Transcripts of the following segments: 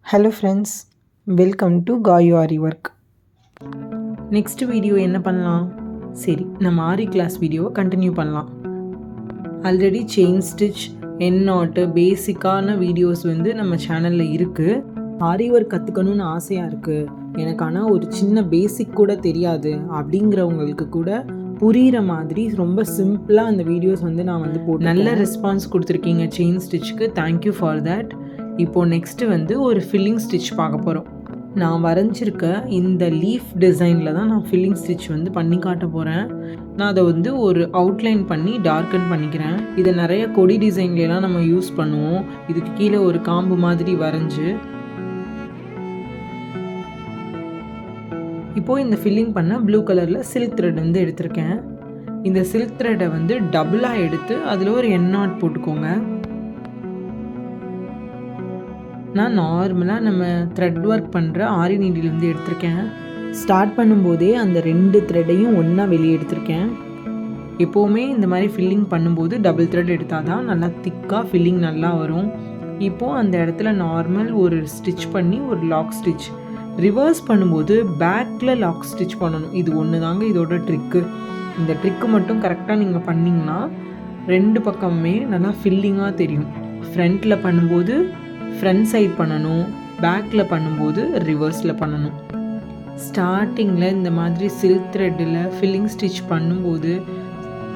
Hello friends, welcome to Gayu aari work. Next video என்ன பண்ணலாம்? சரி, நம்ம ஆரி கிளாஸ் வீடியோவை கண்டினியூ பண்ணலாம். ஆல்ரெடி செயின் ஸ்டிச், என் நாட்டு, பேசிக்கான வீடியோஸ் நம்ம சேனலில் இருக்குது. ஆரி ஒர்க் கற்றுக்கணும்னு ஆசையாக இருக்குது எனக்கு, ஆனால் ஒரு சின்ன பேசிக் கூட தெரியாது அப்படிங்கிறவங்களுக்கு கூட புரிகிற மாதிரி ரொம்ப சிம்பிளாக அந்த வீடியோஸ் நான் போட்டு நல்ல ரெஸ்பான்ஸ் கொடுத்துருக்கீங்க செயின் ஸ்டிச்சுக்கு. Thank you for that. இப்போது நெக்ஸ்ட்டு ஒரு ஃபில்லிங் ஸ்டிச் பார்க்க போகிறோம். நான் வரைஞ்சிருக்க இந்த லீஃப் டிசைனில் தான் நான் ஃபில்லிங் ஸ்டிச் பண்ணி காட்ட போகிறேன். நான் அதை ஒரு அவுட்லைன் பண்ணி டார்க்கன் பண்ணிக்கிறேன். இதை நிறைய கொடி டிசைன்லாம் நம்ம யூஸ் பண்ணுவோம். இதுக்கு கீழே ஒரு காம்பு மாதிரி வரைஞ்சி இப்போது இந்த ஃபில்லிங் பண்ண ப்ளூ கலரில் சில்க் த்ரெட் எடுத்திருக்கேன். இந்த சில்க் த்ரெட்டை டபுளாக எடுத்து அதில் ஒரு என் நாட் போட்டுக்கோங்க. நான் நார்மலாக நம்ம த்ரெட் ஒர்க் பண்ணுற ஆரி நீடிலேருந்து எடுத்திருக்கேன். ஸ்டார்ட் பண்ணும்போதே அந்த 2 த்ரெட்டையும் ஒன்றா வெளியே எடுத்திருக்கேன். எப்போவுமே இந்த மாதிரி ஃபில்லிங் பண்ணும்போது டபுள் த்ரெட் எடுத்தால் தான் நல்லா திக்காக ஃபில்லிங் நல்லா வரும். இப்போது அந்த இடத்துல நார்மல் ஒரு ஸ்டிச் பண்ணி ஒரு லாக் ஸ்டிச். ரிவர்ஸ் பண்ணும்போது பேக்கில் லாக் ஸ்டிச் பண்ணணும். இது ஒன்று தாங்க இதோட ட்ரிக்கு. இந்த ட்ரிக்கு மட்டும் கரெக்டாக நீங்கள் பண்ணிங்கன்னா 2 பக்கமுமே நல்லா ஃபில்லிங்காக தெரியும். ஃப்ரண்ட்டில் பண்ணும்போது ஃப்ரண்ட் சைட் பண்ணணும், பேக்கில் பண்ணும்போது ரிவர்ஸில் பண்ணணும். ஸ்டார்டிங்கில் இந்த மாதிரி சில்க் த்ரெட்டில் ஃபில்லிங் ஸ்டிச் பண்ணும்போது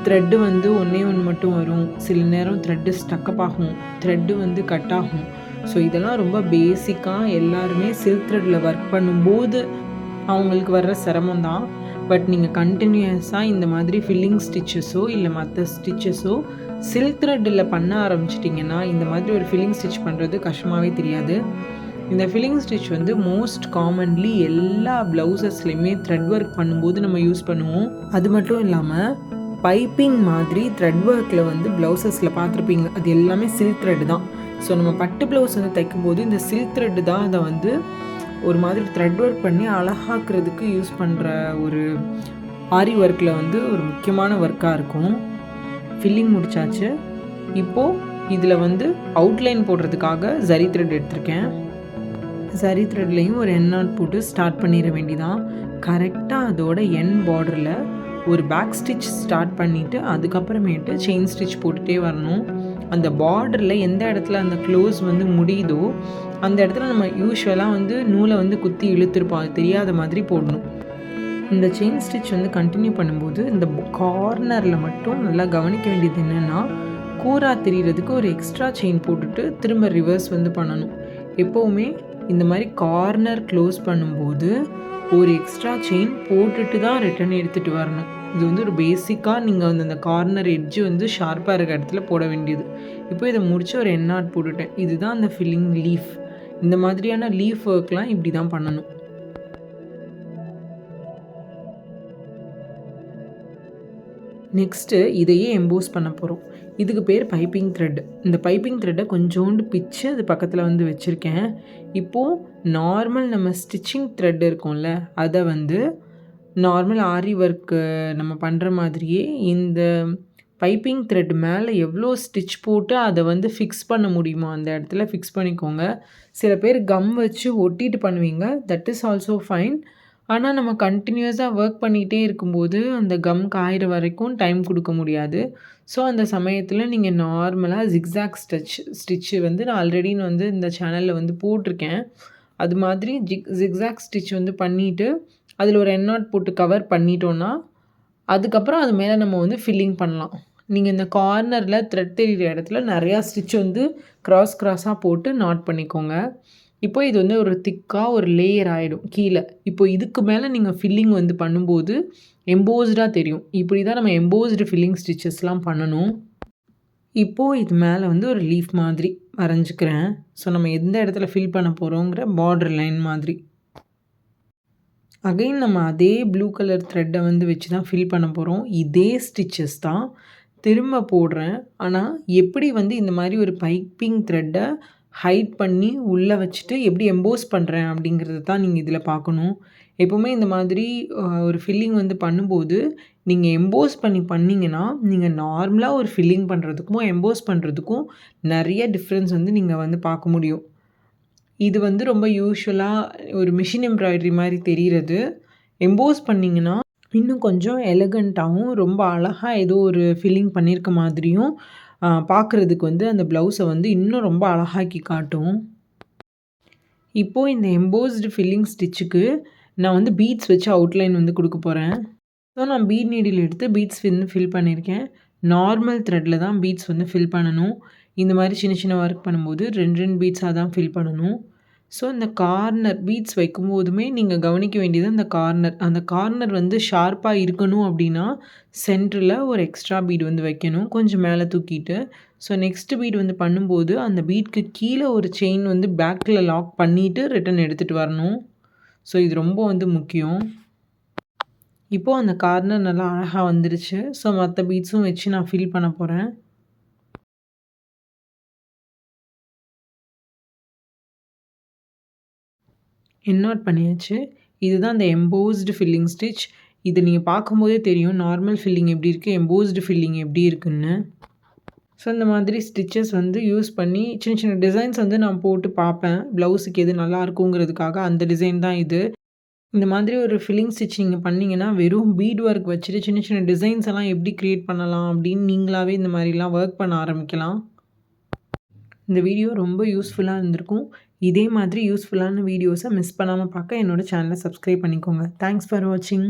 த்ரெட்டு ஒன்றே ஒன்று மட்டும் வரும். சில நேரம் த்ரெட்டு ஸ்டக்கப் ஆகும், த்ரெட்டு கட் ஆகும். ஸோ இதெல்லாம் ரொம்ப பேசிக்காக எல்லாருமே சில்க் த்ரெட்டில் ஒர்க் பண்ணும்போது அவங்களுக்கு வர்ற சிரமம் தான். பட் நீங்கள் கண்டினியூஸாக இந்த மாதிரி ஃபில்லிங் ஸ்டிச்சஸோ இல்லை மற்ற ஸ்டிச்சஸோ சில்க் த்ரெட்டில் பண்ண ஆரம்பிச்சிட்டிங்கன்னா இந்த மாதிரி ஒரு ஃபில்லிங் ஸ்டிச் பண்ணுறது கஷ்டமாகவே தெரியாது. இந்த ஃபில்லிங் ஸ்டிச் மோஸ்ட் காமன்லி எல்லா ப்ளவுசஸ்லையுமே த்ரெட் ஒர்க் பண்ணும்போது நம்ம யூஸ் பண்ணுவோம். அது மட்டும் இல்லாமல் பைப்பிங் மாதிரி த்ரெட் ஒர்க்கில் ப்ளவுசஸில் பார்த்துருப்பீங்க. அது எல்லாமே சில்க் த்ரெட் தான். ஸோ நம்ம பட்டு ப்ளவுஸ் தைக்கும்போது இந்த சில்க் த்ரெட்டு தான் அதை ஒரு மாதிரி த்ரெட் ஒர்க் பண்ணி அழகாக்குறதுக்கு யூஸ் பண்ணுற ஒரு ஆரி ஒர்க்கில் ஒரு முக்கியமான ஒர்க்காக இருக்கும். ஃபில்லிங் முடிச்சாச்சு. இப்போது இதில் அவுட்லைன் போடுறதுக்காக ஜரி த்ரெட் எடுத்திருக்கேன். ஜரி த்ரெட்லேயும் ஒரு என் நாட் போட்டு ஸ்டார்ட் பண்ணிட வேண்டிதான். கரெக்டாக அதோட என் பார்டரில் ஒரு பேக் ஸ்டிச் ஸ்டார்ட் பண்ணிவிட்டு அதுக்கப்புறமேட்டு செயின் ஸ்டிச் போட்டுகிட்டே வரணும். அந்த பார்டரில் எந்த இடத்துல அந்த க்ளோஸ் முடியுதோ அந்த இடத்துல நம்ம யூஸ்வலாக நூலை குத்தி இழுத்துருப்போம். அது தெரியாத மாதிரி போடணும். இந்த செயின் ஸ்டிச் கண்டினியூ பண்ணும்போது இந்த கார்னரில் மட்டும் நல்லா கவனிக்க வேண்டியது என்னென்னா, கூரா தெரிகிறதுக்கு ஒரு எக்ஸ்ட்ரா செயின் போட்டுட்டு திரும்ப ரிவர்ஸ் பண்ணணும். எப்போவுமே இந்த மாதிரி கார்னர் க்ளோஸ் பண்ணும்போது ஒரு எக்ஸ்ட்ரா செயின் போட்டுட்டு தான் ரிட்டன் எடுத்துகிட்டு வரணும். இது ஒரு பேசிக்காக நீங்கள் அந்த கார்னர் எட்ஜு ஷார்ப்பாக இருக்க இடத்துல போட வேண்டியது. இப்போ இதை முடித்து ஒரு என் நாட் போட்டுட்டேன். இதுதான் அந்த ஃபில்லிங் லீஃப். இந்த மாதிரியான லீஃப் ஒர்க்லாம் இப்படி தான் பண்ணணும். நெக்ஸ்ட்டு இதையே எம்போஸ் பண்ண போகிறோம். இதுக்கு பேர் பைப்பிங் த்ரெட். இந்த பைப்பிங் த்ரெட்டை கொஞ்சோண்டு பிச்சு அது பக்கத்தில் வச்சுருக்கேன். இப்போது நார்மல் நம்ம ஸ்டிச்சிங் த்ரெட் இருக்கும்ல, அதை நார்மல் ஆரி ஒர்க்கு நம்ம பண்ணுற மாதிரியே இந்த பைப்பிங் த்ரெட் மேலே எவ்வளோ ஸ்டிச் போட்டு அதை ஃபிக்ஸ் பண்ண முடியுமோ அந்த இடத்துல ஃபிக்ஸ் பண்ணிக்கோங்க. சில பேர் கம் வச்சு ஒட்டிட்டு பண்ணுவீங்க. That is also fine. ஆனால் நம்ம கண்டினியூஸாக ஒர்க் பண்ணிகிட்டே இருக்கும்போது அந்த கம் காயிற வரைக்கும் டைம் கொடுக்க முடியாது. ஸோ அந்த சமயத்தில் நீங்கள் நார்மலாக ஜிக்ஸாக் ஸ்டிச்சு நான் ஆல்ரெடி இந்த சேனலில் போட்டிருக்கேன். அது மாதிரி ஜிக்ஸாக் ஸ்டிச் பண்ணிவிட்டு அதில் ஒரு என் நாட் போட்டு கவர் பண்ணிட்டோன்னா அதுக்கப்புறம் அது மேலே நம்ம ஃபில்லிங் பண்ணலாம். நீங்கள் இந்த கார்னரில் த்ரெட் தெரிகிற இடத்துல நிறையா ஸ்டிச் க்ராஸாக போட்டு நாட் பண்ணிக்கோங்க. இப்போ இது ஒரு திக்காக ஒரு லேயர் ஆகிடும் கீழே. இப்போ இதுக்கு மேலே நீங்கள் ஃபில்லிங் பண்ணும்போது எம்போஸ்டாக தெரியும். இப்படி தான் நம்ம எம்போஸ்டு ஃபில்லிங் ஸ்டிச்சஸ்லாம் பண்ணணும். இப்போது இது மேலே ஒரு லீஃப் மாதிரி வரைஞ்சிக்கிறேன். ஸோ நம்ம எந்த இடத்துல ஃபில் பண்ண போகிறோங்கிற பார்டர் லைன் மாதிரி. அகைன் நம்ம அதே ப்ளூ கலர் த்ரெட்டை வச்சு தான் ஃபில் பண்ண போகிறோம். இதே ஸ்டிச்சஸ் தான் திரும்ப போடுறேன். ஆனால் எப்படி இந்த மாதிரி ஒரு பைப்பிங் த்ரெட்டை ஹைட் பண்ணி உள்ளே வச்சுட்டு எப்படி எம்போஸ் பண்ணுறேன் அப்படிங்கிறது தான் நீங்கள் இதில் பார்க்கணும். எப்போவுமே இந்த மாதிரி ஒரு ஃபில்லிங் பண்ணும்போது நீங்கள் எம்போஸ் பண்ணிங்கன்னா நீங்கள் நார்மலாக ஒரு ஃபில்லிங் பண்ணுறதுக்கும் எம்போஸ் பண்ணுறதுக்கும் நிறைய டிஃப்ரென்ஸ் நீங்கள் பார்க்க முடியும். இது வந்து ரொம்ப யூசுவலாக ஒரு மிஷின் எம்ப்ராய்டரி மாதிரி தெரிகிறது. எம்போஸ் பண்ணிங்கன்னா இன்னும் கொஞ்சம் எலகண்ட்டாகவும் ரொம்ப அழகாக ஏதோ ஒரு ஃபில்லிங் பண்ணியிருக்க மாதிரியும் பார்க்குறதுக்கு வந்து அந்த ப்ளவுஸை வந்து இன்னும் ரொம்ப அழகாக்கி காட்டும். இப்போது இந்த எம்போஸ்டு ஃபில்லிங் ஸ்டிச்சுக்கு நான் வந்து பீட்ஸ் வச்சு அவுட்லைன் வந்து கொடுக்க போகிறேன். ஸோ நான் பீட் நீடில் எடுத்து பீட்ஸ் வந்து ஃபில் பண்ணியிருக்கேன். நார்மல் த்ரெட்டில் தான் பீட்ஸ் வந்து ஃபில் பண்ணணும். இந்த மாதிரி சின்ன சின்ன ஒர்க் பண்ணும்போது 2 பீட்ஸாக தான் ஃபில் பண்ணணும். ஸோ இந்த கார்னர் பீட்ஸ் வைக்கும்போதுமே நீங்கள் கவனிக்க வேண்டியது அந்த கார்னர் வந்து ஷார்ப்பாக இருக்கணும் அப்படின்னா சென்டரில் ஒரு எக்ஸ்ட்ரா பீட் வந்து வைக்கணும், கொஞ்சம் மேலே தூக்கிட்டு. ஸோ நெக்ஸ்ட் பீட் வந்து பண்ணும்போது அந்த பீட்க்கு கீழே ஒரு செயின் வந்து பேக்கில் லாக் பண்ணிவிட்டு ரிட்டன் எடுத்துகிட்டு வரணும். ஸோ இது ரொம்ப வந்து முக்கியம். இப்போது அந்த கார்னர் நல்லா அழகாக வந்துருச்சு. ஸோ மற்ற பீட்ஸும் வச்சு நான் ஃபில் பண்ண போகிறேன். என்நாட் பண்ணியாச்சு. இதுதான் அந்த எம்போஸ்டு ஃபில்லிங் ஸ்டிச். இது நீங்கள் பார்க்கும்போதே தெரியும் நார்மல் ஃபில்லிங் எப்படி இருக்குது, எம்போஸ்டு ஃபில்லிங் எப்படி இருக்குன்னு. ஸோ இந்த மாதிரி ஸ்டிச்சஸ் வந்து யூஸ் பண்ணி சின்ன சின்ன டிசைன்ஸ் வந்து நான் போட்டு பார்ப்பேன். ப்ளவுஸுக்கு எது நல்லா இருக்குங்கிறதுக்காக அந்த டிசைன் தான் இது. இந்த மாதிரி ஒரு ஃபில்லிங் ஸ்டிச் நீங்கள் பண்ணிங்கன்னா வெறும் பீட் ஒர்க் வச்சுட்டு சின்ன சின்ன டிசைன்ஸ் எல்லாம் எப்படி க்ரியேட் பண்ணலாம் அப்படின்னு நீங்களாகவே இந்த மாதிரிலாம் ஒர்க் பண்ண ஆரம்பிக்கலாம். இந்த வீடியோ ரொம்ப யூஸ்ஃபுல்லாக இருந்திருக்கும். இதே மாதிரி யூஸ்ஃபுல்லான வீடியோஸை மிஸ் பண்ணாமல் பார்க்க என்னோடய சேனலை சப்ஸ்கிரைப் பண்ணிக்கோங்க. தேங்க்ஸ் ஃபார் வாட்சிங்.